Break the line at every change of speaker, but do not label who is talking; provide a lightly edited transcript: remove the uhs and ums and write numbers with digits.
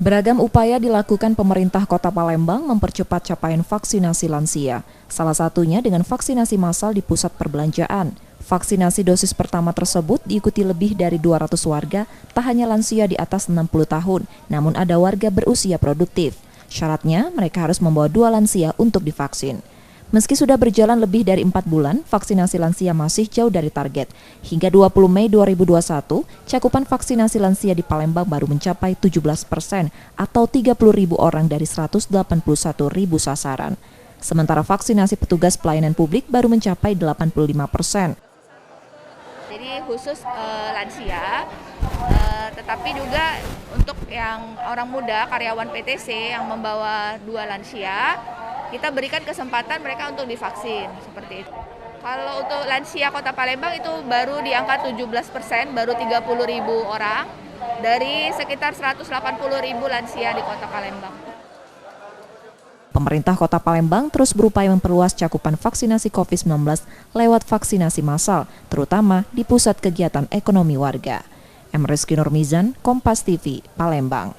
Beragam upaya dilakukan pemerintah Kota Palembang mempercepat capaian vaksinasi lansia. Salah satunya dengan vaksinasi massal di pusat perbelanjaan. Vaksinasi dosis pertama tersebut diikuti lebih dari 200 warga, tak hanya lansia di atas 60 tahun, namun ada warga berusia produktif. Syaratnya, mereka harus membawa 2 lansia untuk divaksin. Meski sudah berjalan lebih dari 4 bulan, vaksinasi lansia masih jauh dari target. Hingga 20 Mei 2021, cakupan vaksinasi lansia di Palembang baru mencapai 17% atau 30.000 orang dari 181.000 sasaran. Sementara vaksinasi petugas pelayanan publik baru mencapai 85%.
Jadi khusus lansia, tetapi juga untuk yang orang muda, karyawan PTC yang membawa 2 lansia, kita berikan kesempatan mereka untuk divaksin, seperti itu. Kalau untuk lansia Kota Palembang itu baru di angka 17%, baru 30.000 orang dari sekitar 180.000 lansia di Kota Palembang.
Pemerintah Kota Palembang terus berupaya memperluas cakupan vaksinasi COVID-19 lewat vaksinasi massal, terutama di pusat kegiatan ekonomi warga. Rizky Nurmizan, Kompas TV, Palembang.